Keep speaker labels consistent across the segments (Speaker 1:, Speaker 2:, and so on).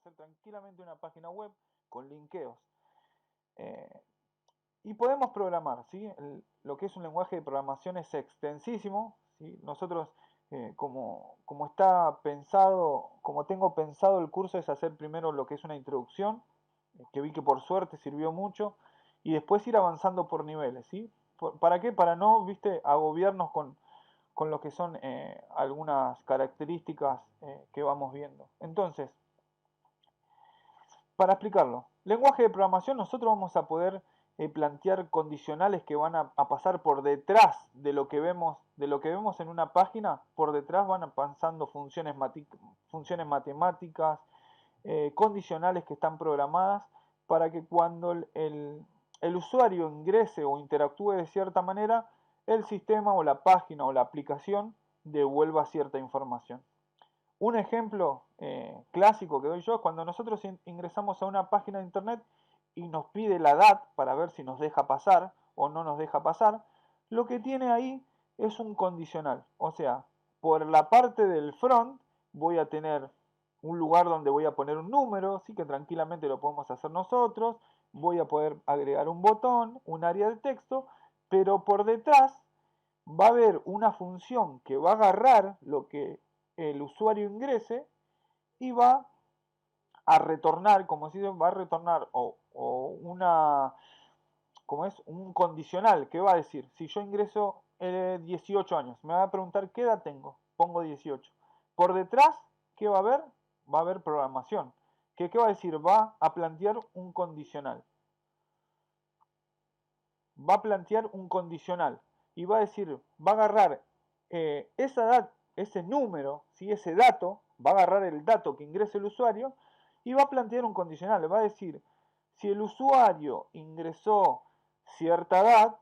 Speaker 1: hacer tranquilamente una página web con linkeos. Eh, y podemos programar, ¿sí? Lo que es un lenguaje de programación es extensísimo, ¿sí? Nosotros, como está pensado, como tengo pensado el curso, es hacer primero lo que es una introducción, que vi que por suerte sirvió mucho, y después ir avanzando por niveles, ¿sí? ¿Para qué? Para no, viste, agobiarnos con lo que son algunas características que vamos viendo. Entonces, para explicarlo, lenguaje de programación, nosotros vamos a poder plantear condicionales que van a pasar por detrás de lo que vemos en una página, por detrás van pasando funciones matemáticas, condicionales que están programadas para que cuando el usuario ingrese o interactúe de cierta manera, el sistema o la página o la aplicación devuelva cierta información. Un ejemplo clásico que doy yo es cuando nosotros ingresamos a una página de internet y nos pide la DAT para ver si nos deja pasar o no nos deja pasar, lo que tiene ahí es un condicional. O sea, por la parte del front voy a tener un lugar donde voy a poner un número, sí que tranquilamente lo podemos hacer nosotros, voy a poder agregar un botón, un área de texto, pero por detrás va a haber una función que va a agarrar lo que el usuario ingrese y va a retornar, como si va a retornar como es un condicional que va a decir, si yo ingreso 18 años, me va a preguntar qué edad tengo, pongo 18. Por detrás, ¿qué va a haber? Va a haber programación. ¿Qué va a decir? Va a plantear un condicional. Va a plantear un condicional y va a decir, va a agarrar esa edad, ese número, ¿sí? Ese dato, va a agarrar el dato que ingrese el usuario y va a plantear un condicional. Le va a decir, si el usuario ingresó cierta edad,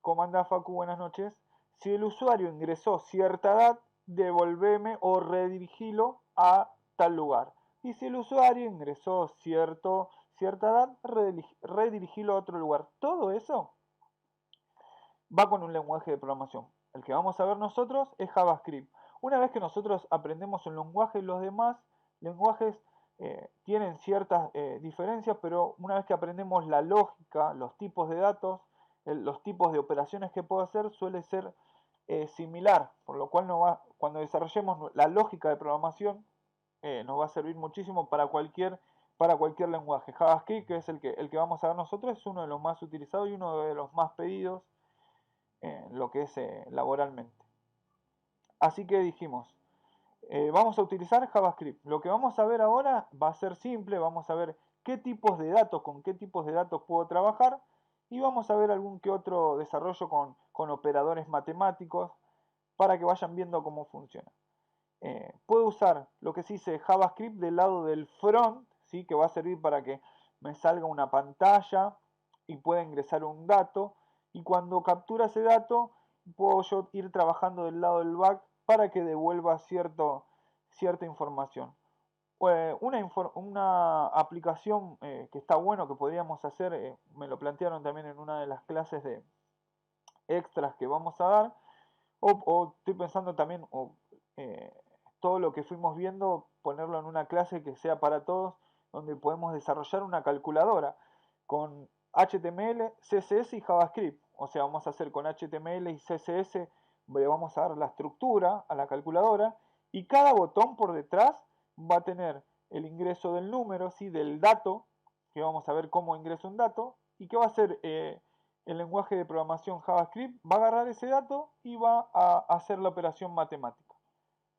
Speaker 1: ¿cómo anda Facu? Buenas noches. Si el usuario ingresó cierta edad, devolveme o redirigilo a tal lugar. Y si el usuario ingresó cierta edad, redirigilo a otro lugar. Todo eso va con un lenguaje de programación. El que vamos a ver nosotros es JavaScript. Una vez que nosotros aprendemos un lenguaje, los demás lenguajes tienen ciertas diferencias, pero una vez que aprendemos la lógica, los tipos de datos, los tipos de operaciones que puedo hacer, suele ser similar, por lo cual cuando desarrollemos la lógica de programación, nos va a servir muchísimo para cualquier lenguaje. JavaScript, que es el que vamos a ver nosotros, es uno de los más utilizados y uno de los más pedidos lo que es laboralmente. Así que dijimos, vamos a utilizar JavaScript. Lo que vamos a ver ahora va a ser simple, vamos a ver qué tipos de datos, con qué tipos de datos puedo trabajar y vamos a ver algún que otro desarrollo con operadores matemáticos para que vayan viendo cómo funciona. Puedo usar lo que se dice JavaScript del lado del front, ¿sí? Que va a servir para que me salga una pantalla y pueda ingresar un dato. Y cuando captura ese dato, puedo yo ir trabajando del lado del back para que devuelva cierta información. Una aplicación que está bueno que podríamos hacer, me lo plantearon también en una de las clases de extras que vamos a dar, o estoy pensando también, eh, todo lo que fuimos viendo, ponerlo en una clase que sea para todos, donde podemos desarrollar una calculadora con HTML, CSS y JavaScript. O sea, vamos a hacer con HTML y CSS, le vamos a dar la estructura a la calculadora y cada botón por detrás va a tener el ingreso del número, ¿sí? Del dato, que vamos a ver cómo ingresa un dato, y que va a ser el lenguaje de programación JavaScript, va a agarrar ese dato y va a hacer la operación matemática.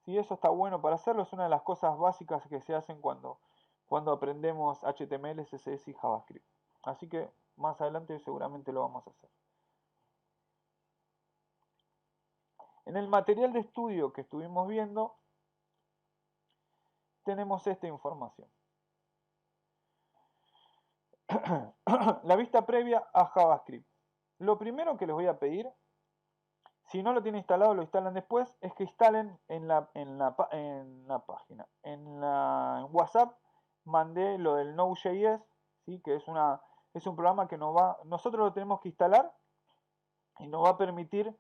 Speaker 1: Si eso está bueno para hacerlo, es una de las cosas básicas que se hacen cuando aprendemos HTML, CSS y JavaScript. Así que más adelante seguramente lo vamos a hacer. En el material de estudio que estuvimos viendo, tenemos esta información. La vista previa a JavaScript. Lo primero que les voy a pedir, si no lo tienen instalado, lo instalan después, es que instalen en la página. En WhatsApp mandé lo del Node.js, ¿sí? Que es un programa que nosotros lo tenemos que instalar y nos va a permitir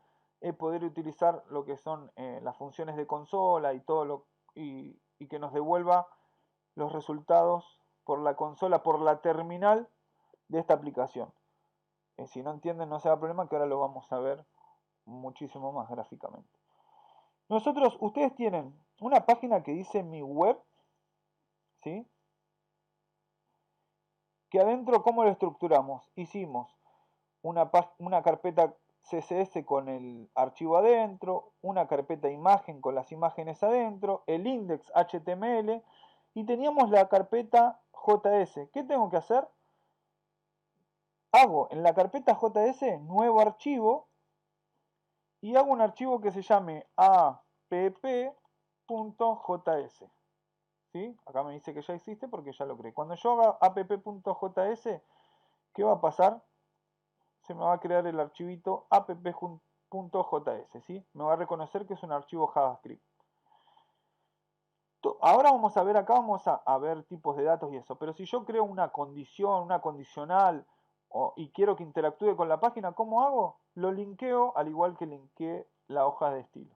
Speaker 1: poder utilizar lo que son las funciones de consola y todo y que nos devuelva los resultados por la consola, por la terminal de esta aplicación. Si no entienden, no sea problema, que ahora lo vamos a ver muchísimo más gráficamente. Ustedes tienen una página que dice mi web, ¿sí? Que adentro, ¿cómo lo estructuramos? Hicimos una carpeta CSS con el archivo adentro, una carpeta imagen con las imágenes adentro, el index HTML y teníamos la carpeta JS. ¿Qué tengo que hacer? Hago en la carpeta JS nuevo archivo y hago un archivo que se llame app.js. ¿Sí? Acá me dice que ya existe porque ya lo creé. Cuando yo haga app.js, ¿qué va a pasar? Se me va a crear el archivito app.js, ¿sí? Me va a reconocer que es un archivo JavaScript. Ahora vamos a ver acá, vamos a ver tipos de datos y eso. Pero si yo creo una condición, una condicional, y quiero que interactúe con la página, ¿cómo hago? Lo linkeo al igual que linkeé la hoja de estilo.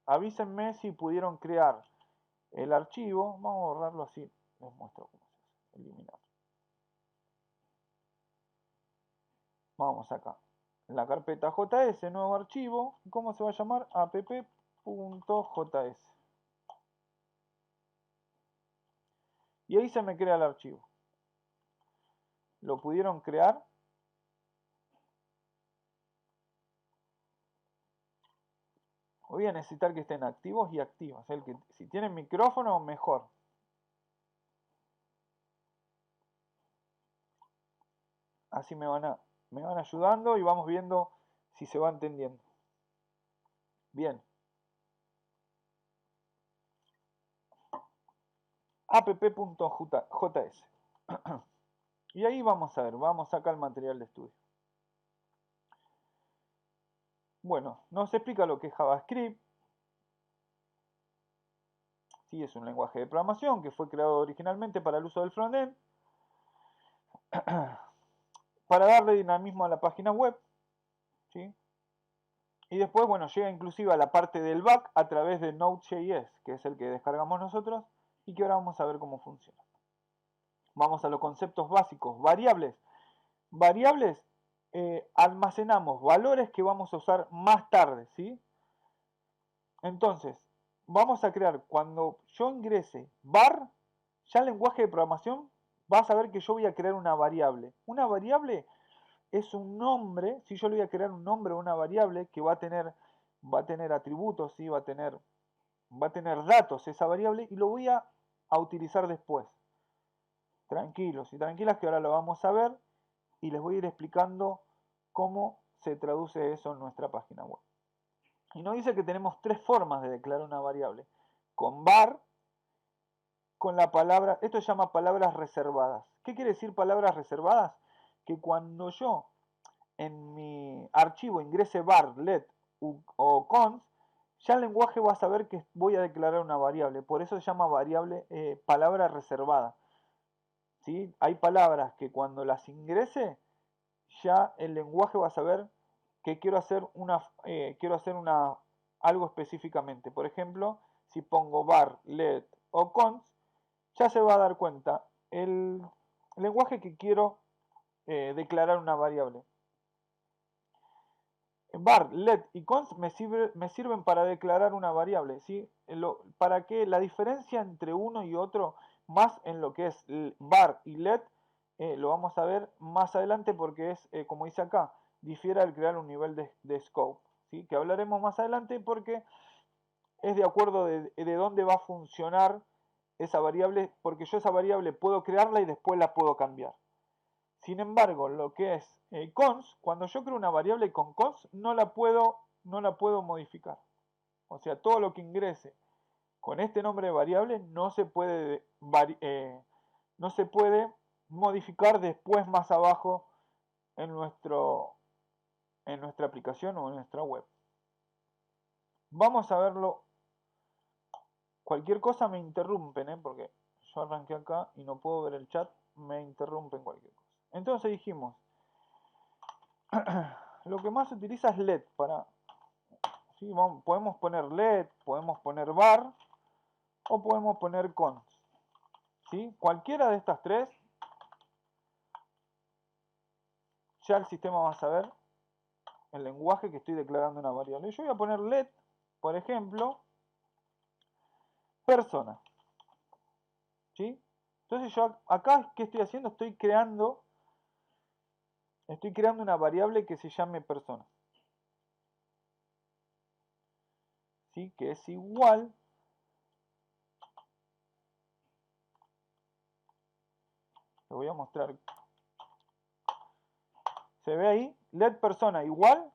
Speaker 1: Avísenme si pudieron crear el archivo. Vamos a borrarlo así. Les muestro cómo se hace. Eliminar. Vamos acá. La carpeta JS, nuevo archivo. ¿Cómo se va a llamar? app.js. Y ahí se me crea el archivo. ¿Lo pudieron crear? Voy a necesitar que estén activos y activas. Si tienen micrófono, mejor. Así me van ayudando y vamos viendo si se va entendiendo. Bien. app.js. Y ahí vamos a ver, vamos acá al material de estudio. Bueno, nos explica lo que es JavaScript. Sí, es un lenguaje de programación que fue creado originalmente para el uso del frontend. Para darle dinamismo a la página web. ¿Sí? Y después, bueno, llega inclusive a la parte del back a través de Node.js, que es el que descargamos nosotros y que ahora vamos a ver cómo funciona. Vamos a los conceptos básicos. Variables. Variables, almacenamos valores que vamos a usar más tarde, ¿sí? Entonces, vamos a crear, cuando yo ingrese var, ya el lenguaje de programación va a saber que yo voy a crear una variable. Una variable es un nombre, si yo le voy a crear un nombre a una variable que va a tener atributos, ¿sí? va a tener datos esa variable y lo voy a utilizar después. Tranquilos y tranquilas que ahora lo vamos a ver y les voy a ir explicando cómo se traduce eso en nuestra página web. Y nos dice que tenemos tres formas de declarar una variable. Con var, con la palabra, esto se llama palabras reservadas. ¿Qué quiere decir palabras reservadas? Que cuando yo en mi archivo ingrese var, let o const, ya el lenguaje va a saber que voy a declarar una variable. Por eso se llama variable, palabra reservada. ¿Sí? Hay palabras que cuando las ingrese, ya el lenguaje va a saber que quiero hacer algo específicamente. Por ejemplo, si pongo var, let o const, ya se va a dar cuenta el lenguaje que quiero declarar una variable. Var, let y const me sirven para declarar una variable, ¿sí? Para que la diferencia entre uno y otro, más en lo que es var y let, lo vamos a ver más adelante porque es, como dice acá, difiere al crear un nivel de scope, ¿sí? Que hablaremos más adelante porque es de acuerdo de dónde va a funcionar esa variable, porque yo esa variable puedo crearla y después la puedo cambiar. Sin embargo, lo que es const, cuando yo creo una variable con const, no la puedo modificar. O sea, todo lo que ingrese con este nombre de variable no se puede modificar después más abajo en nuestra aplicación o en nuestra web. Vamos a verlo. Cualquier cosa me interrumpen, porque yo arranqué acá y no puedo ver el chat, me interrumpen cualquier cosa. Entonces dijimos, lo que más se utiliza es let para, ¿sí? Podemos poner let, podemos poner var o podemos poner const. ¿sí? Cualquiera de estas tres, ya el sistema va a saber el lenguaje que estoy declarando una variable. Yo voy a poner let, por ejemplo, persona, ¿sí? Entonces yo acá, ¿qué estoy haciendo? Estoy creando una variable que se llame persona, ¿sí? Que es igual, lo voy a mostrar, se ve ahí, let persona igual,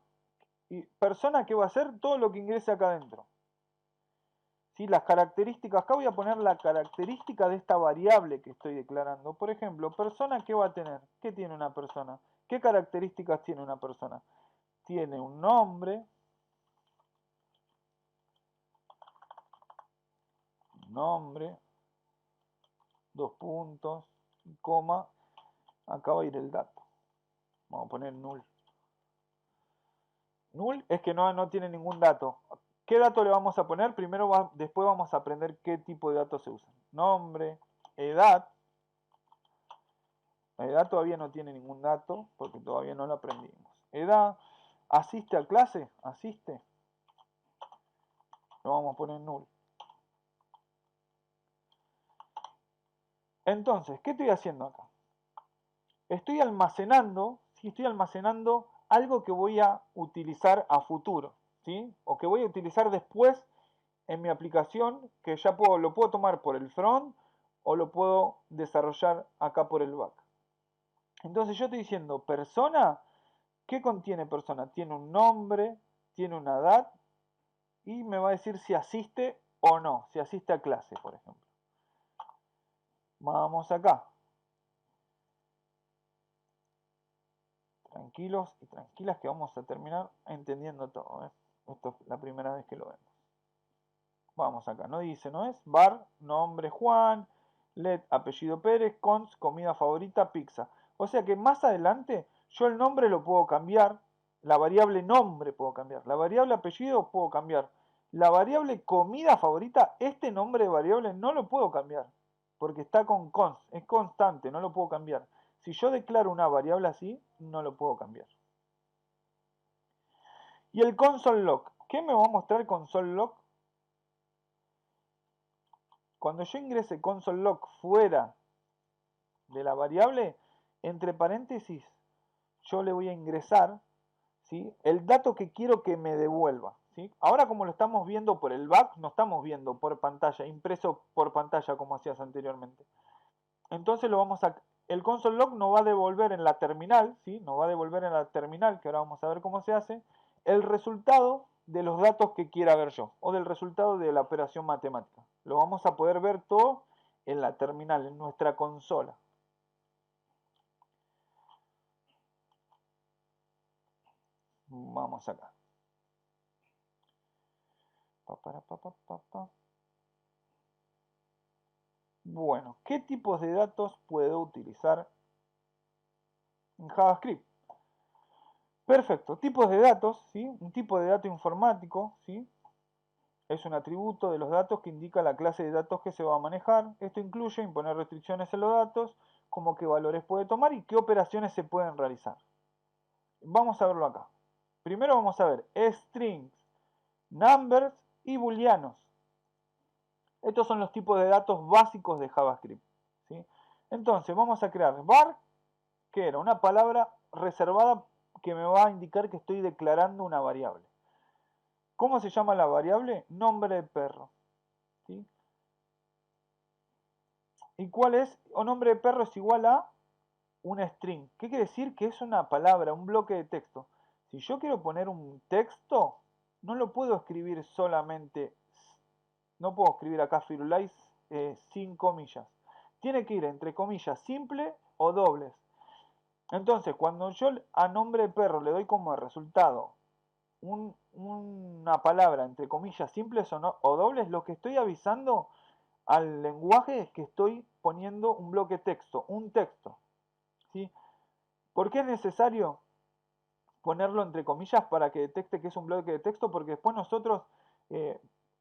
Speaker 1: y persona que va a hacer todo lo que ingrese acá adentro. ¿Sí? Las características, acá voy a poner la característica de esta variable que estoy declarando. Por ejemplo, persona, ¿qué va a tener? ¿Qué tiene una persona? ¿Qué características tiene una persona? Tiene un nombre, dos puntos, coma, acá va a ir el dato. Vamos a poner null. Null es que no tiene ningún dato. ¿Qué dato le vamos a poner? Después vamos a aprender qué tipo de datos se usan. Nombre, edad. La edad todavía no tiene ningún dato porque todavía no lo aprendimos. Edad, asiste a clase, asiste. Lo vamos a poner null. Entonces, ¿qué estoy haciendo acá? Estoy almacenando algo que voy a utilizar a futuro, ¿sí? O que voy a utilizar después en mi aplicación, que ya lo puedo tomar por el front o lo puedo desarrollar acá por el back. Entonces yo estoy diciendo persona. ¿Qué contiene persona? Tiene un nombre, tiene una edad y me va a decir si asiste o no, si asiste a clase, por ejemplo. Vamos acá. Tranquilos y tranquilas que vamos a terminar entendiendo todo. Esto es la primera vez que lo vemos. Vamos acá, no dice, no es bar, nombre Juan, let, apellido Pérez, cons, comida favorita, pizza. O sea que más adelante yo el nombre lo puedo cambiar, la variable nombre puedo cambiar, la variable apellido puedo cambiar, la variable comida favorita, este nombre de variable no lo puedo cambiar, porque está con cons, es constante, no lo puedo cambiar. Si yo declaro una variable así, no lo puedo cambiar. Y el console log, ¿qué me va a mostrar el console log? Cuando yo ingrese console log fuera de la variable, entre paréntesis, yo le voy a ingresar, ¿sí?, el dato que quiero que me devuelva, ¿sí? Ahora, como lo estamos viendo por el back, no estamos viendo por pantalla, impreso por pantalla como hacías anteriormente. Entonces el console log nos va a devolver en la terminal, ¿sí? Nos va a devolver en la terminal, que ahora vamos a ver cómo se hace, el resultado de los datos que quiera ver yo, o del resultado de la operación matemática. Lo vamos a poder ver todo en la terminal, en nuestra consola. Vamos acá. Bueno, ¿qué tipos de datos puedo utilizar en JavaScript? Perfecto, tipos de datos, ¿sí? Un tipo de dato informático, ¿sí? Es un atributo de los datos que indica la clase de datos que se va a manejar. Esto incluye imponer restricciones en los datos, como qué valores puede tomar y qué operaciones se pueden realizar. Vamos a verlo acá. Primero vamos a ver strings, numbers y booleanos. Estos son los tipos de datos básicos de JavaScript, ¿sí? Entonces vamos a crear var, que era una palabra reservada que me va a indicar que estoy declarando una variable. ¿Cómo se llama la variable? Nombre de perro, ¿sí? ¿Y cuál es? O nombre de perro es igual a una string. ¿Qué quiere decir? Que es una palabra, un bloque de texto. Si yo quiero poner un texto, no lo puedo escribir solamente, no puedo escribir acá Firulais sin comillas. Tiene que ir entre comillas simple o dobles. Entonces, cuando yo a nombre de perro le doy como resultado una palabra entre comillas simples o dobles, lo que estoy avisando al lenguaje es que estoy poniendo un bloque texto, un texto, ¿sí? ¿Por qué es necesario ponerlo entre comillas para que detecte que es un bloque de texto? Porque después nosotros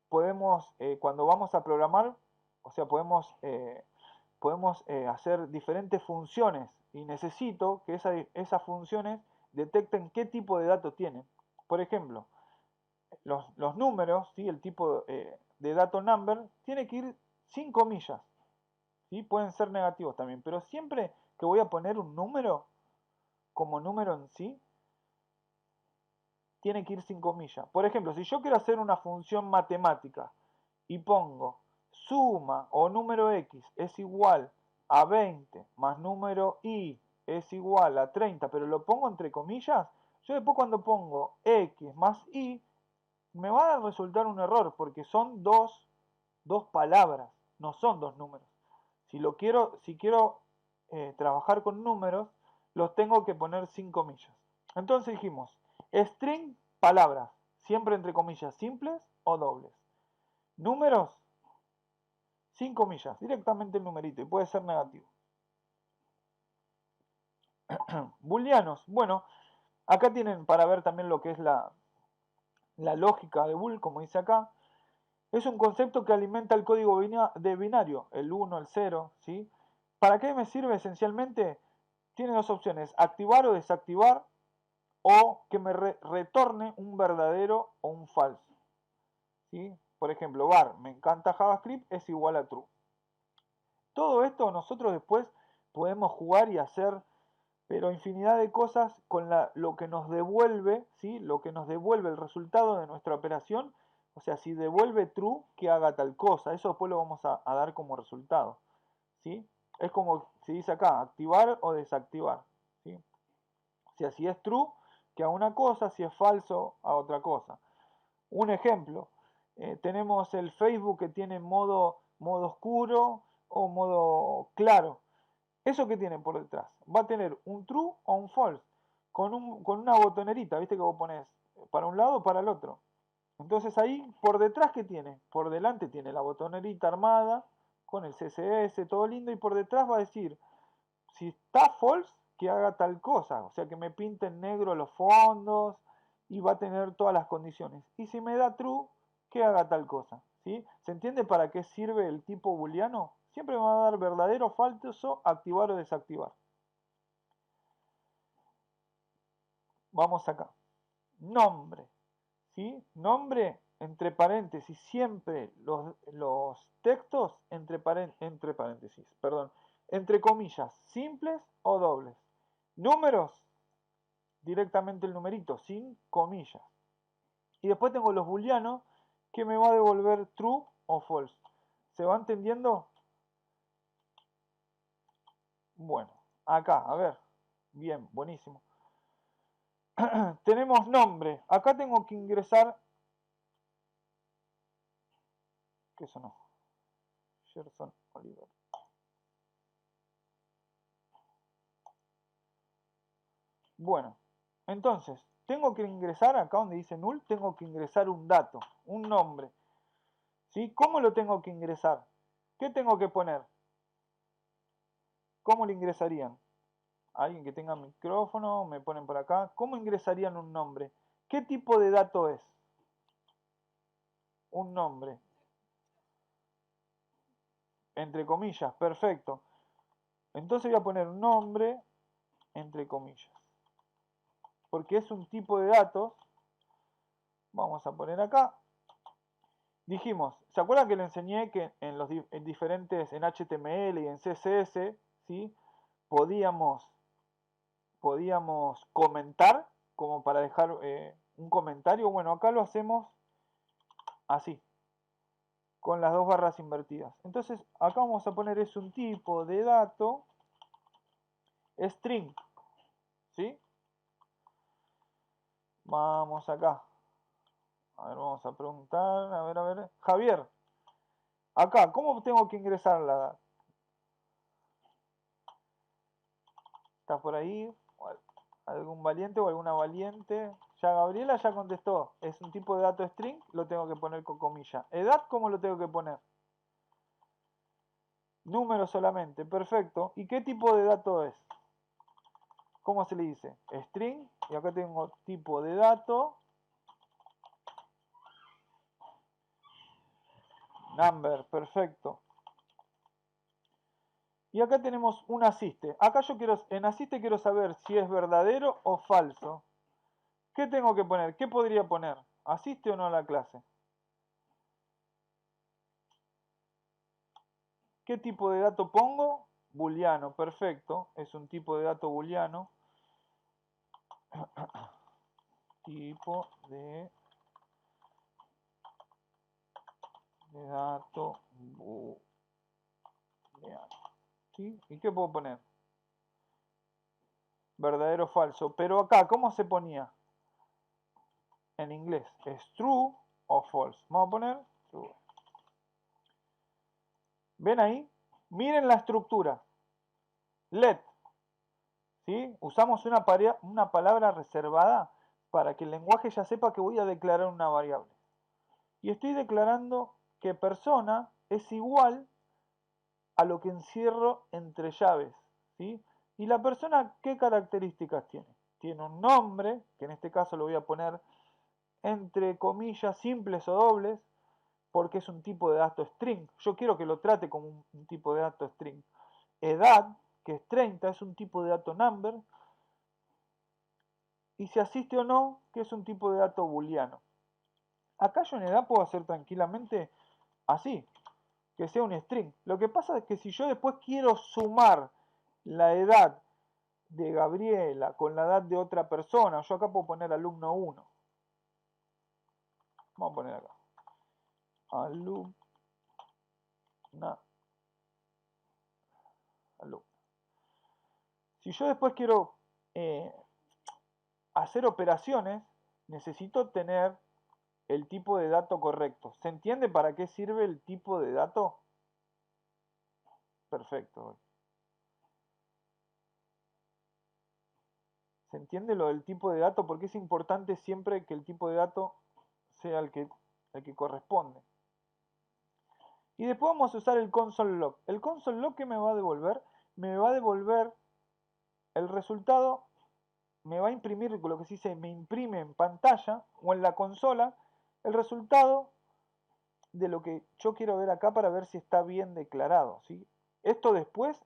Speaker 1: podemos, cuando vamos a programar, o sea, podemos podemos hacer diferentes funciones y necesito que esas funciones detecten qué tipo de dato tienen. Por ejemplo, los números, ¿sí? El tipo de dato number tiene que ir sin comillas, ¿sí? Pueden ser negativos también, pero siempre que voy a poner un número como número en sí, tiene que ir sin comillas. Por ejemplo, si yo quiero hacer una función matemática y pongo suma o número x es igual a 20 más número y es igual a 30, pero lo pongo entre comillas, yo después cuando pongo x más y, me va a resultar un error porque son dos palabras, no son dos números. Si quiero trabajar con números, los tengo que poner sin comillas. Entonces dijimos, string, palabras, siempre entre comillas simples o dobles. Números, sin comillas, directamente el numerito y puede ser negativo. Booleanos, bueno, acá tienen para ver también lo que es la lógica de bool, como dice acá. Es un concepto que alimenta el código de binario, el 1, el 0, ¿sí? ¿Para qué me sirve esencialmente? Tiene dos opciones, activar o desactivar, o que me retorne un verdadero o un falso. ¿Sí? Por ejemplo, var, me encanta JavaScript, es igual a true. Todo esto nosotros después podemos jugar y hacer, pero infinidad de cosas con lo que nos devuelve, ¿sí? Lo que nos devuelve el resultado de nuestra operación. O sea, si devuelve true, que haga tal cosa. Eso después lo vamos a dar como resultado. ¿Sí? Es como se dice acá, activar o desactivar. ¿Sí? O sea, si es true, que haga una cosa, si es falso, a otra cosa. Un ejemplo, tenemos el Facebook que tiene modo oscuro o modo claro. ¿Eso qué tiene por detrás? Va a tener un true o un false, con una botonerita, ¿viste? Que vos pones para un lado o para el otro. Entonces ahí, por detrás, ¿qué tiene? Por delante tiene la botonerita armada, con el CSS, todo lindo, y por detrás va a decir, si está false, que haga tal cosa, o sea, que me pinte en negro los fondos, y va a tener todas las condiciones. Y si me da true, que haga tal cosa, ¿sí? ¿Se entiende para qué sirve el tipo booleano? Siempre me va a dar verdadero, falso, activar o desactivar. Vamos acá. Nombre, ¿sí? Nombre entre paréntesis, siempre los textos entre paréntesis, perdón, entre comillas, simples o dobles. Números, directamente el numerito, sin comillas. Y después tengo los booleanos que me va a devolver true o false. ¿Se va entendiendo? Bueno, acá, a ver. Bien, buenísimo. Tenemos nombre. Acá tengo que ingresar. ¿Qué sonó? Gerson Oliver. Bueno, entonces, tengo que ingresar acá donde dice null, tengo que ingresar un dato, un nombre. ¿Sí? ¿Cómo lo tengo que ingresar? ¿Qué tengo que poner? ¿Cómo lo ingresarían? Alguien que tenga micrófono, me ponen por acá. ¿Cómo ingresarían un nombre? ¿Qué tipo de dato es? Un nombre. Entre comillas, perfecto. Entonces voy a poner un nombre entre comillas. Porque es un tipo de datos. Vamos a poner acá. Dijimos, ¿se acuerdan que le enseñé que en diferentes, en HTML y en CSS, ¿sí? Podíamos comentar como para dejar un comentario? Bueno, acá lo hacemos así, con las dos barras invertidas. Entonces, acá vamos a poner es un tipo de dato string, ¿sí? Vamos acá. A ver, vamos a preguntar, a ver. Javier, acá, ¿cómo tengo que ingresar la edad? ¿Estás por ahí? ¿Algún valiente o alguna valiente? Ya Gabriela ya contestó. Es un tipo de dato string, lo tengo que poner con comilla. ¿Edad cómo lo tengo que poner? Número solamente, perfecto. ¿Y qué tipo de dato es? ¿Cómo se le dice? String, y acá tengo tipo de dato. Number, perfecto. Y acá tenemos un asiste. Acá yo quiero, en asiste quiero saber si es verdadero o falso. ¿Qué tengo que poner? ¿Qué podría poner? ¿Asiste o no a la clase? ¿Qué tipo de dato pongo? Booleano, perfecto. Es un tipo de dato booleano. Tipo de dato booleano. ¿Sí? ¿Y qué puedo poner? Verdadero o falso. Pero acá, ¿cómo se ponía? En inglés, ¿es true o false? Vamos a poner true. ¿Ven ahí? Miren la estructura. Let. ¿Sí? Usamos una palabra reservada para que el lenguaje ya sepa que voy a declarar una variable. Y estoy declarando que persona es igual a lo que encierro entre llaves. ¿Sí? ¿Y la persona qué características tiene? Tiene un nombre, que en este caso lo voy a poner entre comillas simples o dobles, porque es un tipo de dato string. Yo quiero que lo trate como un tipo de dato string. Edad, que es 30, es un tipo de dato number. Y si asiste o no, que es un tipo de dato booleano. Acá yo en edad puedo hacer tranquilamente así, que sea un string. Lo que pasa es que si yo después quiero sumar la edad de Gabriela con la edad de otra persona, yo acá puedo poner alumno 1. Vamos a poner acá. Alumna. Alumna. Si yo después quiero hacer operaciones, necesito tener el tipo de dato correcto. ¿Se entiende para qué sirve el tipo de dato? Perfecto. ¿Se entiende lo del tipo de dato? Porque es importante siempre que el tipo de dato sea el que corresponde. Y después vamos a usar el console log. El console log, ¿qué me va a devolver? Me va a devolver el resultado, me va a imprimir lo que se dice, me imprime en pantalla o en la consola el resultado de lo que yo quiero ver acá para ver si está bien declarado. ¿Sí? Esto después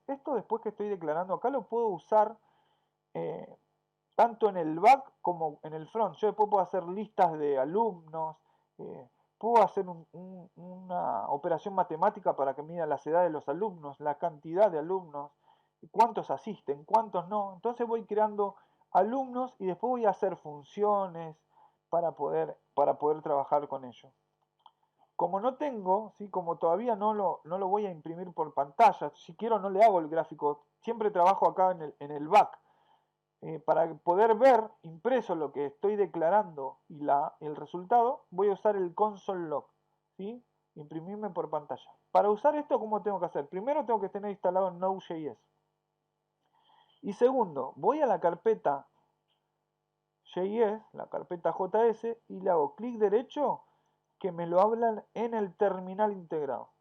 Speaker 1: que estoy declarando acá lo puedo usar tanto en el back como en el front. Yo después puedo hacer listas de alumnos, puedo hacer una operación matemática para que mida las edades de los alumnos, la cantidad de alumnos, cuántos asisten, cuántos no. Entonces voy creando alumnos y después voy a hacer funciones para poder trabajar con ellos. Como no tengo, ¿sí? Como todavía no lo voy a imprimir por pantalla, si quiero no le hago el gráfico, siempre trabajo acá en el back. Para poder ver impreso lo que estoy declarando y el resultado, voy a usar el console log, ¿sí? Imprimirme por pantalla. Para usar esto, ¿cómo tengo que hacer? Primero tengo que tener instalado Node.js. Y segundo, voy a la carpeta JS, la carpeta JS, y le hago clic derecho que me lo hablan en el terminal integrado.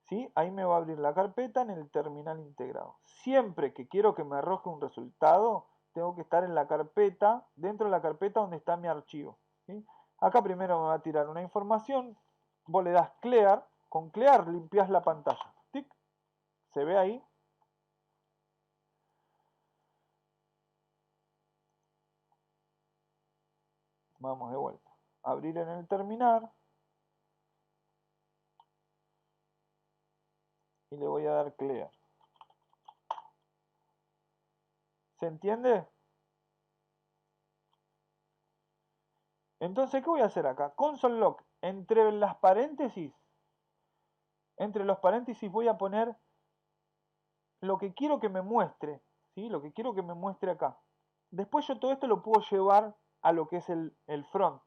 Speaker 1: ¿Sí? Ahí me va a abrir la carpeta en el terminal integrado. Siempre que quiero que me arroje un resultado, tengo que estar en la carpeta, dentro de la carpeta donde está mi archivo. ¿Sí? Acá primero me va a tirar una información, vos le das clear, con clear limpias la pantalla. ¿Tic? ¿Se ve ahí? Vamos de vuelta. Abrir en el terminal y le voy a dar clear. ¿Se entiende? Entonces, ¿qué voy a hacer acá? Console log, entre los paréntesis voy a poner lo que quiero que me muestre, ¿sí? Lo que quiero que me muestre acá. Después yo todo esto lo puedo llevar a lo que es el front.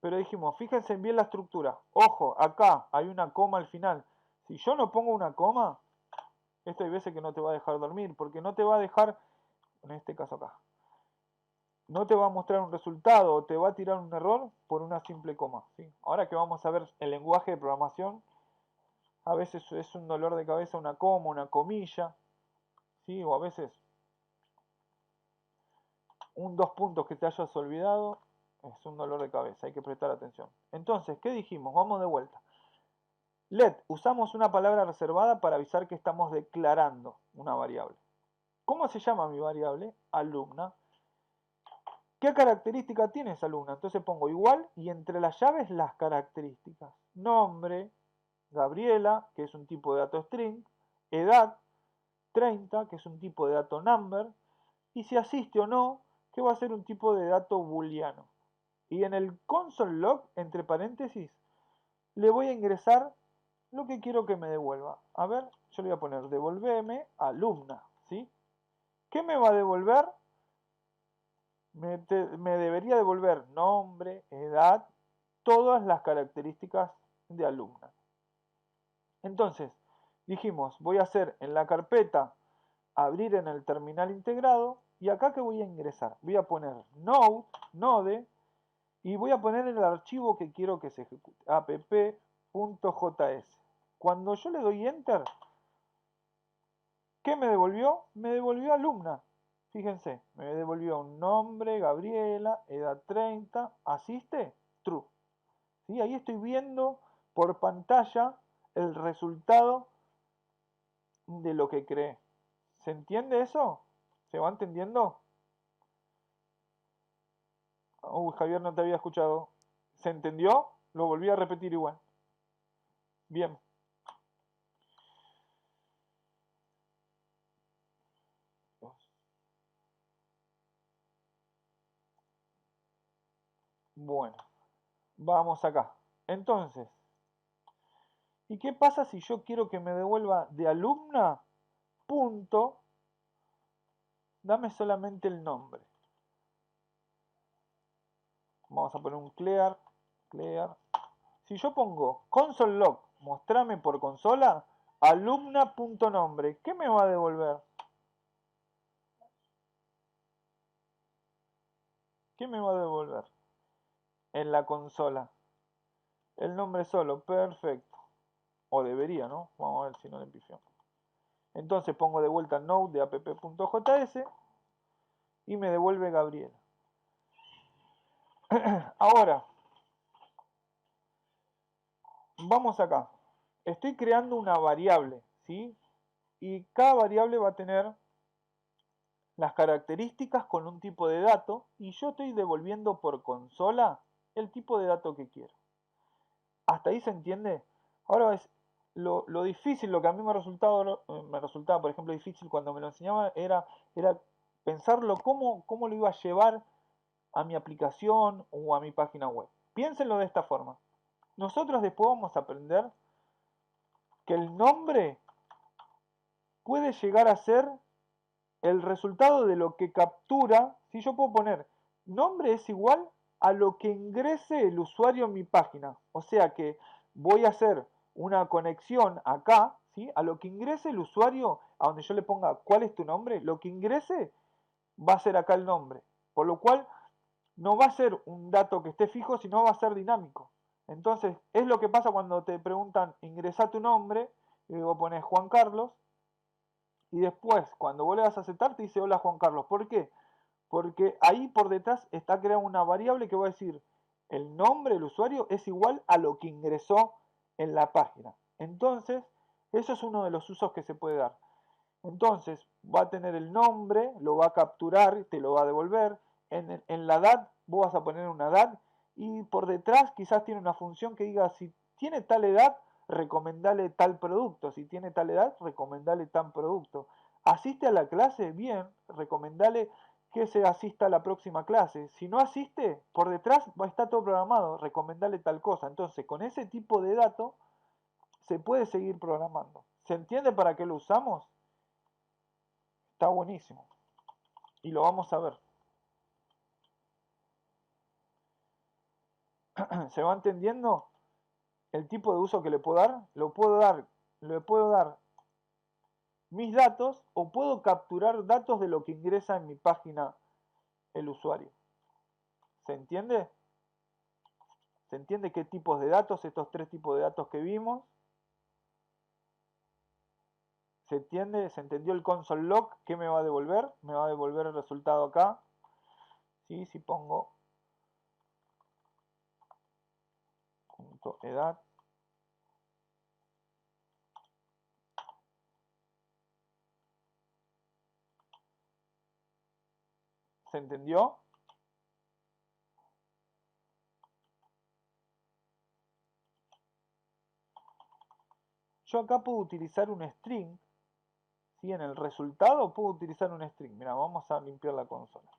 Speaker 1: Pero dijimos, fíjense bien la estructura. Ojo, acá hay una coma al final. Si yo no pongo una coma, esto hay veces que no te va a dejar dormir, porque no te va a dejar, en este caso acá, no te va a mostrar un resultado o te va a tirar un error por una simple coma. ¿Sí? Ahora que vamos a ver el lenguaje de programación, a veces es un dolor de cabeza una coma, una comilla, ¿sí? O a veces dos puntos que te hayas olvidado es un dolor de cabeza, hay que prestar atención. Entonces, ¿qué dijimos? Vamos de vuelta. Let, usamos una palabra reservada para avisar que estamos declarando una variable. ¿Cómo se llama mi variable? Alumna. ¿Qué característica tiene esa alumna? Entonces pongo igual y entre las llaves las características. Nombre, Gabriela, que es un tipo de dato string. Edad, 30, que es un tipo de dato number. Y si asiste o no, que va a ser un tipo de dato booleano. Y en el console log, entre paréntesis, le voy a ingresar lo que quiero que me devuelva. A ver, yo le voy a poner devolveme alumna, ¿sí? ¿Qué me va a devolver? Me debería devolver nombre, edad, todas las características de alumna. Entonces, dijimos, voy a hacer en la carpeta abrir en el terminal integrado y acá que voy a ingresar, voy a poner node y voy a poner el archivo que quiero que se ejecute, app.js. Cuando yo le doy enter, ¿qué me devolvió? Me devolvió alumna. Fíjense, me devolvió un nombre, Gabriela, edad 30, asiste, true. ¿Sí? Ahí estoy viendo por pantalla el resultado de lo que creé. ¿Se entiende eso? ¿Se va entendiendo? Uy, Javier, no te había escuchado. ¿Se entendió? Lo volví a repetir igual. Bien. Bueno, vamos acá. Entonces, ¿y qué pasa si yo quiero que me devuelva de alumna? Punto. Dame solamente el nombre. Vamos a poner un clear. Si yo pongo console log, mostrame por consola, alumna.nombre, ¿qué me va a devolver? ¿Qué me va a devolver en la consola? El nombre solo, perfecto. O debería, ¿no? Vamos a ver si no le pifió. Entonces pongo de vuelta node de app.js y me devuelve Gabriela. Ahora, vamos acá. Estoy creando una variable, ¿sí? Y cada variable va a tener las características con un tipo de dato y yo estoy devolviendo por consola el tipo de dato que quiero. ¿Hasta ahí se entiende? Ahora es lo difícil, lo que a mí me resultaba, por ejemplo, difícil cuando me lo enseñaba, era pensarlo cómo lo iba a llevar a mi aplicación o a mi página web. Piénsenlo de esta forma. Nosotros después vamos a aprender que el nombre puede llegar a ser el resultado de lo que captura. Si yo puedo poner nombre es igual a lo que ingrese el usuario en mi página. O sea que voy a hacer una conexión acá, ¿sí? A lo que ingrese el usuario, a donde yo le ponga cuál es tu nombre, lo que ingrese va a ser acá el nombre. Por lo cual no va a ser un dato que esté fijo, sino va a ser dinámico. Entonces, es lo que pasa cuando te preguntan, ingresa tu nombre, y vos pones Juan Carlos, y después, cuando vos le das a aceptar, te dice hola Juan Carlos. ¿Por qué? Porque ahí por detrás está creada una variable que va a decir, el nombre del usuario es igual a lo que ingresó en la página. Entonces, eso es uno de los usos que se puede dar. Entonces, va a tener el nombre, lo va a capturar, te lo va a devolver. En la edad, vos vas a poner una edad y por detrás quizás tiene una función que diga, si tiene tal edad, recomendale tal producto. Si tiene tal edad, recomendale tal producto. ¿Asiste a la clase? Bien, recomendale que se asista a la próxima clase. Si no asiste, por detrás va a estar todo programado, recomendale tal cosa. Entonces, con ese tipo de datos se puede seguir programando. ¿Se entiende para qué lo usamos? Está buenísimo. Y lo vamos a ver. ¿Se va entendiendo el tipo de uso que le puedo dar? Le puedo dar mis datos o puedo capturar datos de lo que ingresa en mi página el usuario. ¿Se entiende? ¿Se entiende qué tipos de datos, estos tres tipos de datos que vimos? ¿Se entiende? ¿Se entendió el console log? ¿Qué me va a devolver? Me va a devolver el resultado acá. ¿Sí? Si pongo punto edad ¿Se entendió? Yo acá puedo utilizar un string, ¿sí? En el resultado puedo utilizar un string. Mira, vamos a limpiar la consola.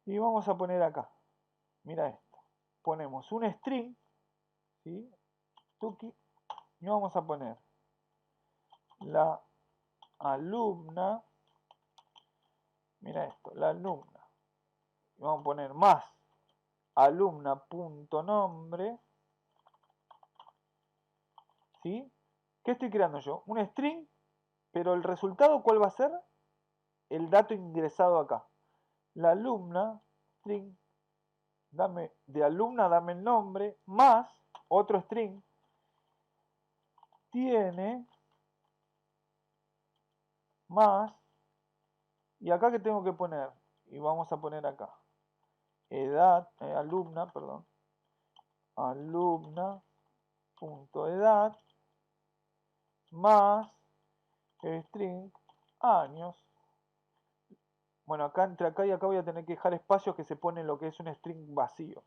Speaker 1: Y vamos a poner acá. Mira esto. Ponemos un string, ¿sí? Tuki, y vamos a poner la alumna. Mira esto, la alumna. Y vamos a poner más alumna.nombre. ¿Sí? ¿Qué estoy creando yo? Un string, pero el resultado, ¿cuál va a ser? El dato ingresado acá. La alumna, string, de alumna dame el nombre, más otro string, tiene, más, y acá que tengo que poner, y vamos a poner acá, edad, alumna, perdón, alumna.edad, más, string, años. Bueno, acá entre acá y acá voy a tener que dejar espacios que se pone lo que es un string vacío.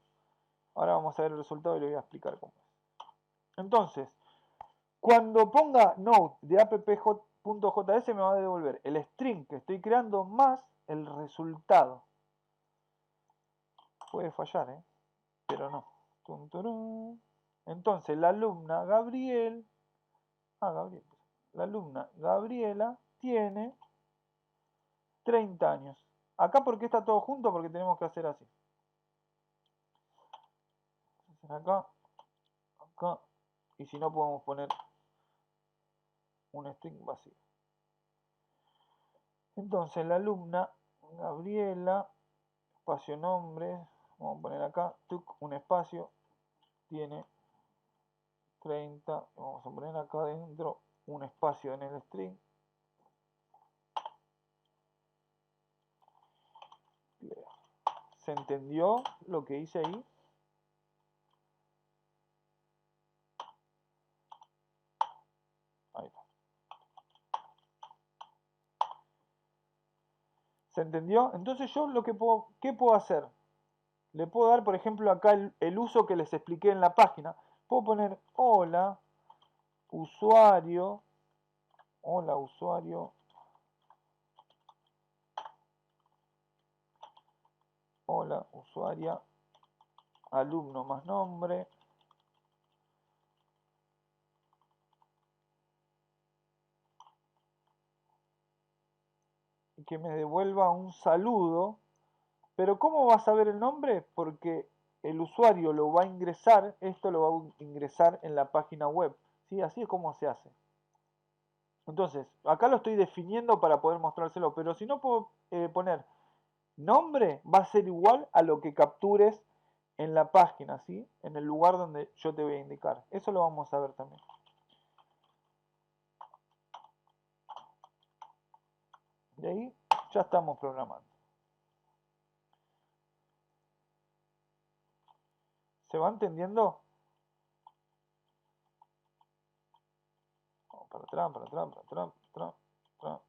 Speaker 1: Ahora vamos a ver el resultado y le voy a explicar cómo es. Entonces, cuando ponga node de app.js me va a devolver el string que estoy creando más el resultado. Puede fallar, pero no. Entonces, la alumna Gabriela tiene 30 años. Acá, ¿por qué está todo junto? Porque tenemos que hacer así. Acá, acá, y si no podemos poner un string vacío. Entonces la alumna Gabriela, espacio nombre, vamos a poner acá, un espacio, tiene 30, vamos a poner acá adentro un espacio en el string. ¿Se entendió lo que hice ahí? Ahí está. ¿Se entendió? Entonces yo lo que puedo, ¿qué puedo hacer? Le puedo dar, por ejemplo, acá el uso que les expliqué en la página. Puedo poner hola, usuario, hola, usuaria, alumno más nombre. Y que me devuelva un saludo. Pero ¿cómo va a saber el nombre? Porque el usuario lo va a ingresar, esto lo va a ingresar en la página web. ¿Sí? Así es como se hace. Entonces, acá lo estoy definiendo para poder mostrárselo, pero si no puedo poner nombre, va a ser igual a lo que captures en la página, ¿sí? En el lugar donde yo te voy a indicar. Eso lo vamos a ver también. De ahí ya estamos programando. ¿Se va entendiendo? Vamos para atrás, para atrás, para atrás, para atrás, para atrás.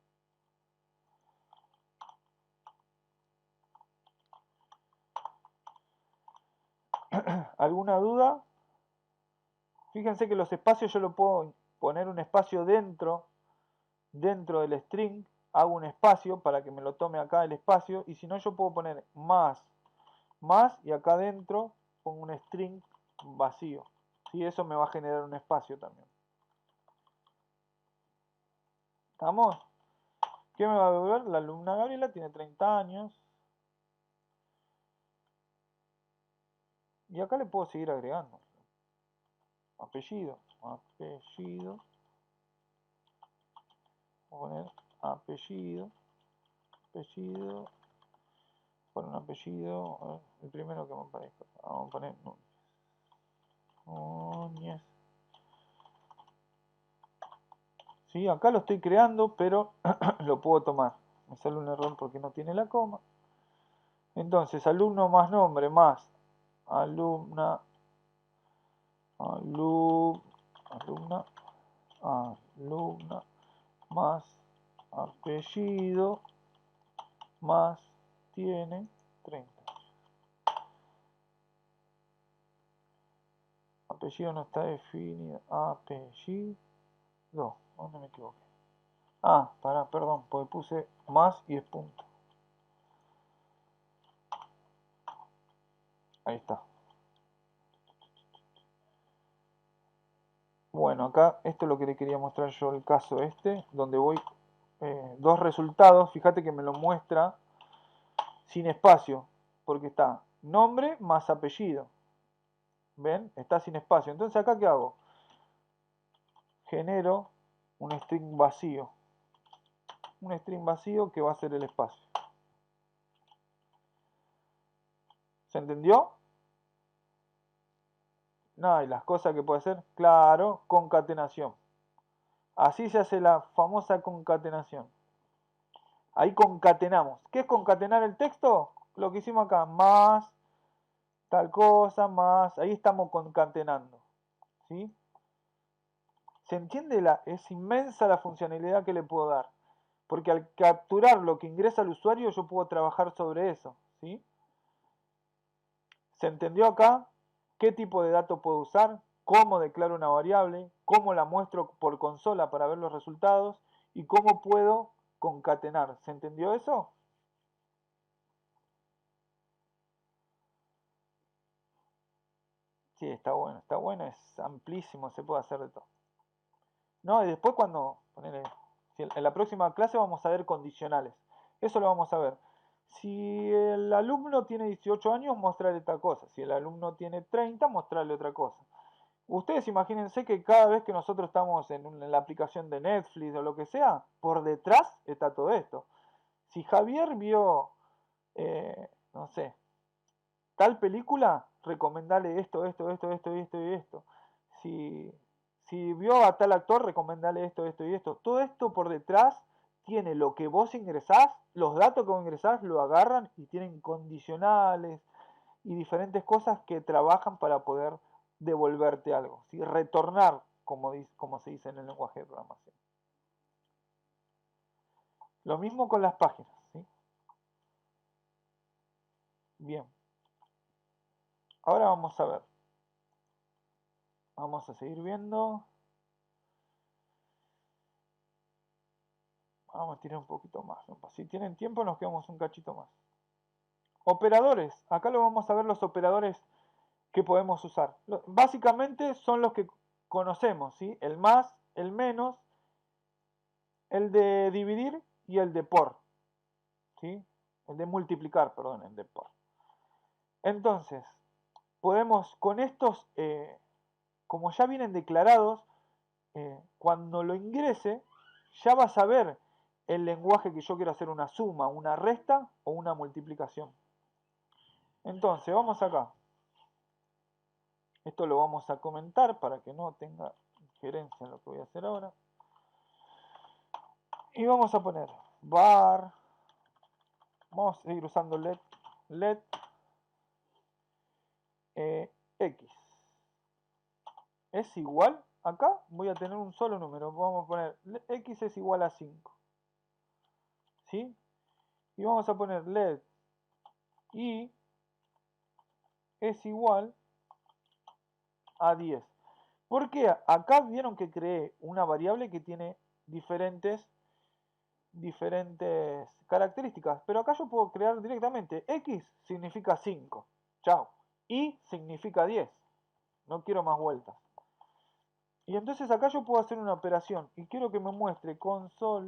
Speaker 1: ¿Alguna duda? Fíjense que los espacios yo lo puedo poner un espacio dentro del string, hago un espacio para que me lo tome acá el espacio, y si no yo puedo poner más, y acá adentro pongo un string vacío. ¿Sí? Eso me va a generar un espacio también. ¿Estamos? ¿Qué me va a devolver? La alumna Gabriela tiene 30 años. Y acá le puedo seguir agregando. Apellido. Voy a poner apellido. Por un apellido. El primero que me aparezca. Vamos a poner Núñez. ¿Sí? Acá lo estoy creando, pero lo puedo tomar. Me sale un error porque no tiene la coma. Entonces, alumno más nombre más alumna, alumna más apellido más tiene 30. Apellido no está definido. Apellido. ¿Dónde me equivoqué? Perdón, porque puse más y es punto. Ahí está. Bueno, acá esto es lo que le quería mostrar yo, el caso donde voy dos resultados. Fíjate que me lo muestra sin espacio, porque está nombre más apellido. ¿Ven? Está sin espacio. Entonces acá, ¿qué hago? Genero un string vacío. Un string vacío que va a ser el espacio. ¿Se entendió? No, y las cosas que puede hacer, claro, concatenación. Así se hace la famosa concatenación. Ahí concatenamos. ¿Qué es concatenar el texto? Lo que hicimos acá, más tal cosa, más. Ahí estamos concatenando. ¿Sí? ¿Se entiende? Es inmensa la funcionalidad que le puedo dar. Porque al capturar lo que ingresa al usuario, yo puedo trabajar sobre eso. ¿Sí? ¿Se entendió acá? ¿Qué tipo de dato puedo usar? ¿Cómo declaro una variable? ¿Cómo la muestro por consola para ver los resultados? ¿Y cómo puedo concatenar? ¿Se entendió eso? Sí, está bueno, es amplísimo, se puede hacer de todo. No, y después en la próxima clase vamos a ver condicionales. Eso lo vamos a ver. Si el alumno tiene 18 años, mostrarle esta cosa. Si el alumno tiene 30, mostrarle otra cosa. Ustedes imagínense que cada vez que nosotros estamos en la aplicación de Netflix o lo que sea, por detrás está todo esto. Si Javier vio, no sé, tal película, recomendale esto y esto. Si, si vio a tal actor, recomendale esto y esto. Todo esto por detrás tiene lo que vos ingresás, los datos que vos ingresás lo agarran y tienen condicionales y diferentes cosas que trabajan para poder devolverte algo, ¿sí? Retornar, como se dice en el lenguaje de programación. Lo mismo con las páginas, ¿sí? Bien, ahora vamos a ver. Vamos a seguir viendo. Vamos a tirar un poquito más. Si tienen tiempo nos quedamos un cachito más. Operadores. Acá lo vamos a ver los operadores que podemos usar. Básicamente son los que conocemos, ¿sí? El más, el menos, el de dividir y el de por. ¿Sí? El de multiplicar, perdón, el de por. Entonces, podemos con estos, como ya vienen declarados, cuando lo ingrese, ya va a saber el lenguaje que yo quiero hacer una suma, una resta o una multiplicación. Entonces, vamos acá. Esto lo vamos a comentar para que no tenga injerencia en lo que voy a hacer ahora. Y vamos a poner var. Vamos a seguir usando let x. Es igual. Acá voy a tener un solo número. Vamos a poner x es igual a 5. ¿Sí? Y vamos a poner let y es igual a 10. Porque acá vieron que creé una variable que tiene diferentes características. Pero acá yo puedo crear directamente x significa 5. Chao. Y significa 10. No quiero más vueltas. Y entonces acá yo puedo hacer una operación y quiero que me muestre console.log.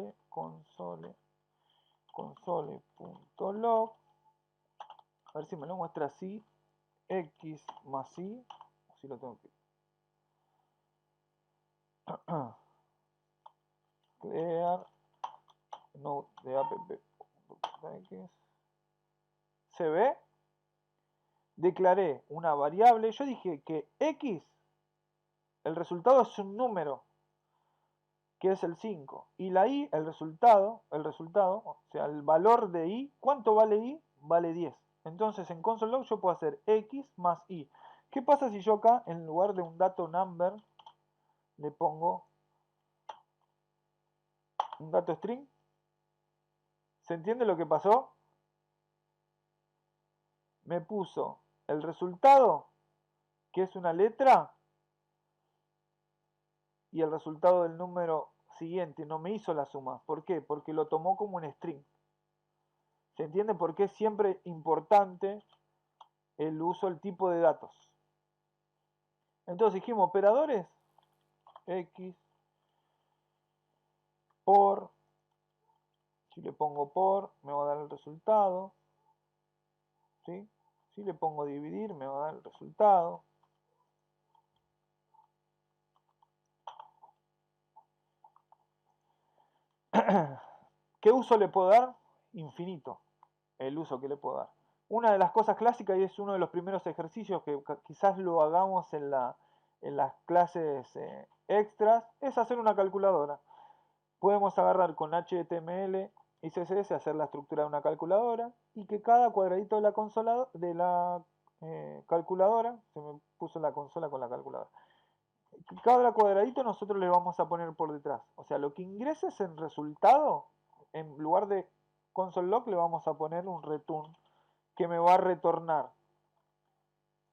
Speaker 1: A ver si me lo muestra así. X más y. Así lo tengo que crear. Node de app.x. ¿Se ve? Declaré una variable. Yo dije que x, el resultado es un número, que es el 5. Y la i, el resultado, o sea, el valor de i, ¿cuánto vale i? Vale 10. Entonces en console.log yo puedo hacer x más i. ¿Qué pasa si yo acá, en lugar de un dato number, le pongo un dato string? ¿Se entiende lo que pasó? me puso el resultado, que es una letra, y el resultado del número siguiente, no me hizo la suma. ¿Por qué? Porque lo tomó como un string. ¿Se entiende por qué es siempre importante el uso, el tipo de datos? Entonces dijimos operadores, x por, si le pongo por, me va a dar el resultado, ¿sí? Si le pongo dividir, me va a dar el resultado. ¿Qué uso le puedo dar? Infinito, el uso que le puedo dar. Una de las cosas clásicas, y es uno de los primeros ejercicios que quizás lo hagamos en las clases extras, es hacer una calculadora. Podemos agarrar con HTML y CSS, hacer la estructura de una calculadora, y que cada cuadradito de la consola, de la calculadora, se me puso la consola con la calculadora, cada cuadradito nosotros le vamos a poner por detrás. O sea, lo que ingreses en resultado, en lugar de console log le vamos a poner un return que me va a retornar.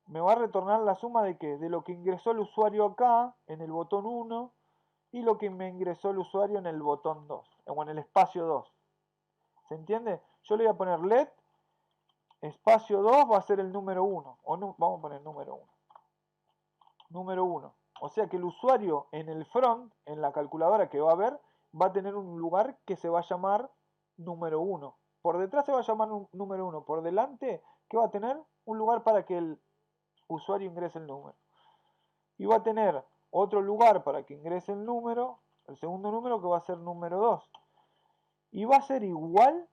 Speaker 1: Me va a retornar la suma de qué? De lo que ingresó el usuario acá, en el botón 1, y lo que me ingresó el usuario en el botón 2, o en el espacio 2. ¿Se entiende? Yo le voy a poner let, espacio 2 va a ser el número 1, o no, vamos a poner número 1. Número 1. O sea que el usuario en el front, en la calculadora que va a ver, va a tener un lugar que se va a llamar número 1. Por detrás se va a llamar número 1. Por delante, ¿qué va a tener? Un lugar para que el usuario ingrese el número. Y va a tener otro lugar para que ingrese el número, el segundo número que va a ser número 2. Y va a ser igual,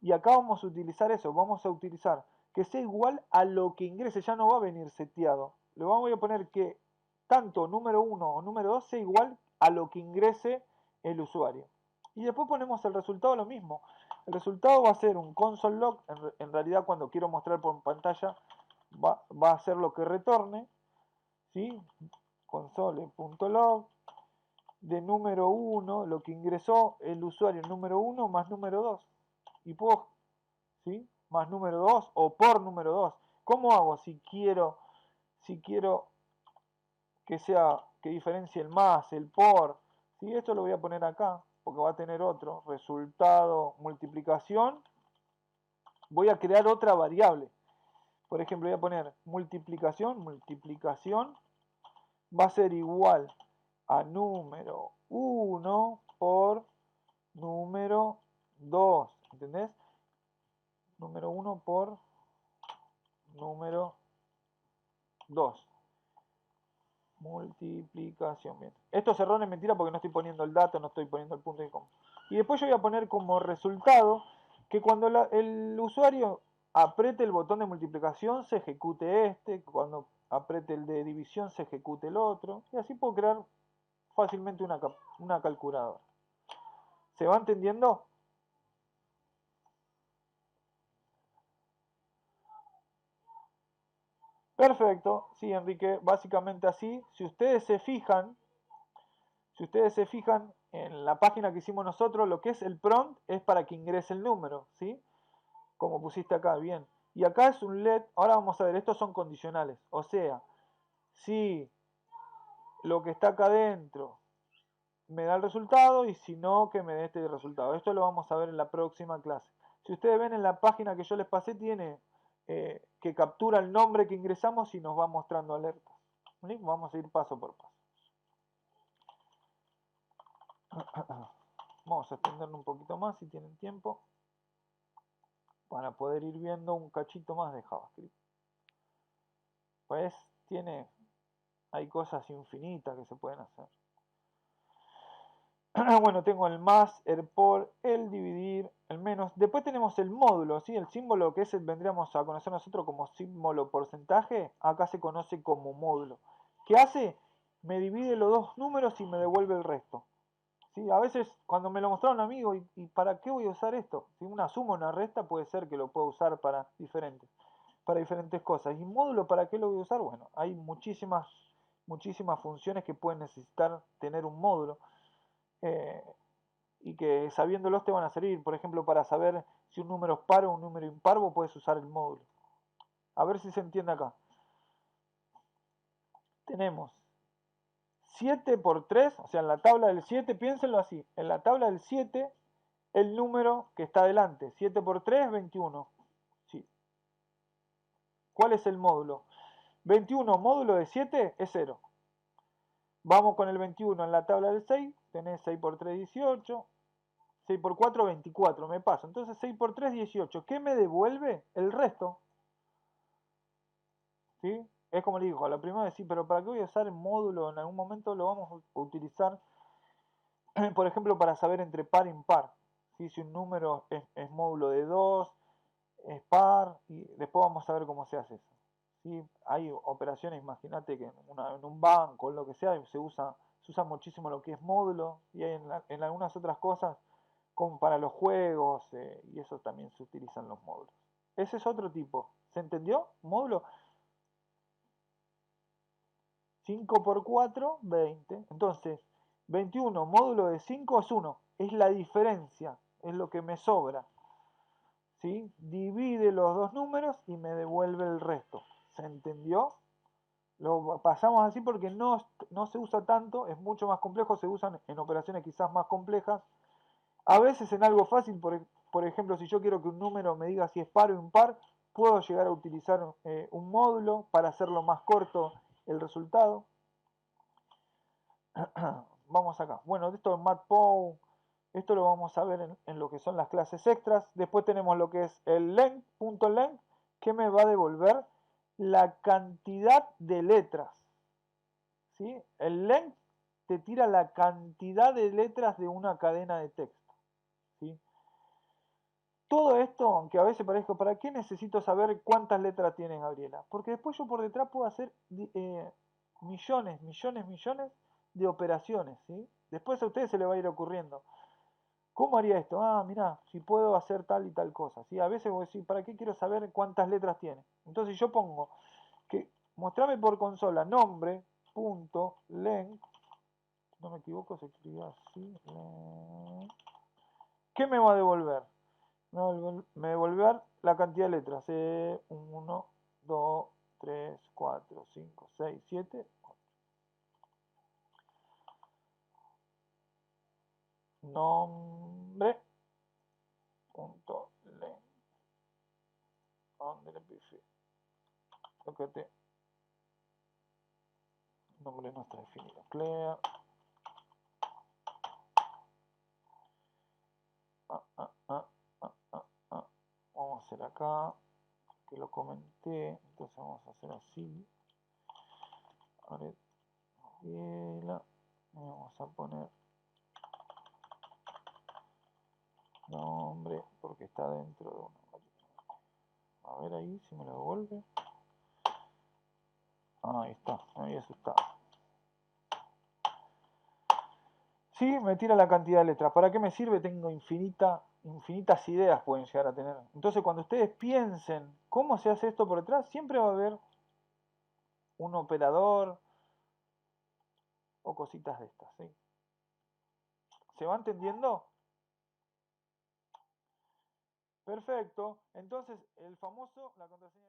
Speaker 1: y acá vamos a utilizar eso, vamos a utilizar que sea igual a lo que ingrese, ya no va a venir seteado. Le vamos a poner que tanto número 1 o número 2 sea igual a lo que ingrese el usuario. Y después ponemos el resultado lo mismo. El resultado va a ser un console log, en realidad cuando quiero mostrar por pantalla va a ser lo que retorne, ¿sí? Console.log de número 1, lo que ingresó el usuario número 1 más número 2. Y puedo, ¿sí? Más número 2 o por número 2. ¿Cómo hago si quiero que sea, que diferencie el más, el por? ¿Sí? Esto lo voy a poner acá, porque va a tener otro. Resultado, multiplicación. Voy a crear otra variable. Por ejemplo, voy a poner multiplicación va a ser igual a número 1 por número 2. ¿Entendés? Número 1 por número 2. Multiplicación. Bien. Estos errores es mentira porque no estoy poniendo el dato, no estoy poniendo el punto y coma. Y después yo voy a poner como resultado que cuando el usuario apriete el botón de multiplicación se ejecute este, cuando apriete el de división se ejecute el otro, y así puedo crear fácilmente una calculadora. ¿Se va entendiendo? Perfecto, sí, Enrique, básicamente así. Si ustedes se fijan en la página que hicimos nosotros, lo que es el prompt es para que ingrese el número, ¿sí? Como pusiste acá, bien. Y acá es un let, ahora vamos a ver, estos son condicionales. O sea, si lo que está acá adentro me da el resultado y si no, que me dé este resultado. Esto lo vamos a ver en la próxima clase. Si ustedes ven en la página que yo les pasé, tiene que captura el nombre que ingresamos y nos va mostrando alertas. ¿Sí? Vamos a ir paso por paso. Vamos a extenderlo un poquito más si tienen tiempo para poder ir viendo un cachito más de JavaScript. Pues hay cosas infinitas que se pueden hacer. Bueno, tengo el más, el por, el dividir, el menos. Después tenemos el módulo, ¿sí? El símbolo que vendríamos a conocer nosotros como símbolo porcentaje, acá se conoce como módulo. ¿Qué hace? Me divide los dos números y me devuelve el resto. ¿Sí? A veces cuando me lo mostraron amigos, ¿y para qué voy a usar esto? Si una suma o una resta puede ser que lo pueda usar para diferentes cosas. ¿Y módulo para qué lo voy a usar? Bueno, hay muchísimas funciones que pueden necesitar tener un módulo. Y que sabiéndolos te van a servir. Por ejemplo, para saber si un número es par o un número impar, vos puedes usar el módulo. A ver si se entiende acá. Tenemos 7 por 3, o sea, en la tabla del 7, piénsenlo así, en la tabla del 7, el número que está adelante, 7 por 3, 21. Sí. ¿Cuál es el módulo? 21 módulo de 7 es 0. Vamos con el 21 en la tabla del 6, tenés 6 por 3, 18, 6 por 4, 24, me paso. Entonces 6 por 3, 18. ¿Qué me devuelve? El resto. ¿Sí? Es como le digo, a la primera vez sí, pero ¿para qué voy a usar el módulo? En algún momento lo vamos a utilizar, por ejemplo, para saber entre par e impar. ¿Sí? Si un número es módulo de 2, es par, y después vamos a ver cómo se hace eso. ¿Sí? Hay operaciones, imagínate que en un banco, lo que sea, se usa muchísimo lo que es módulo, y en algunas otras cosas, como para los juegos, y eso también se utilizan los módulos. Ese es otro tipo. ¿Se entendió? Módulo 5 por 4, 20. Entonces, 21 módulo de 5 es 1. Es la diferencia, es lo que me sobra. ¿Sí? Divide los dos números y me devuelve el resto. ¿Se entendió? Lo pasamos así porque no se usa tanto, es mucho más complejo, se usan en operaciones quizás más complejas. A veces en algo fácil, por ejemplo, si yo quiero que un número me diga si es par o impar, puedo llegar a utilizar un módulo para hacerlo más corto el resultado. Vamos acá. Bueno, esto es MatPow, esto lo vamos a ver en lo que son las clases extras. Después tenemos lo que es el length.length, que me va a devolver la cantidad de letras. ¿Sí? El length te tira la cantidad de letras de una cadena de texto. ¿Sí? Todo esto, aunque a veces parezca, ¿para qué necesito saber cuántas letras tiene Gabriela? Porque después yo por detrás puedo hacer millones de operaciones, ¿sí? Después a ustedes se les va a ir ocurriendo. ¿Cómo haría esto? Ah, mirá, si puedo hacer tal y tal cosa, ¿sí? A veces voy a decir, ¿para qué quiero saber cuántas letras tiene? Entonces yo pongo que mostrame por consola nombre, punto, length, no me equivoco, se escribe así, ¿qué me va a devolver? Me va a devolver la cantidad de letras, 1, 2, 3, 4, 5, 6, 7, 8. Nombre, punto, length, donde le puse, nombre no está definido, clear, vamos a hacer acá, que lo comenté, entonces vamos a hacer así, Gabriela, vamos a poner nombre, porque está dentro de una variable. A ver ahí si me lo devuelve. Ahí está, me había asustado. Sí, me tira la cantidad de letras. ¿Para qué me sirve? Tengo infinitas ideas pueden llegar a tener. Entonces cuando ustedes piensen cómo se hace esto por detrás, siempre va a haber un operador o cositas de estas, ¿sí? ¿Se va entendiendo? Perfecto. Entonces, la contraseña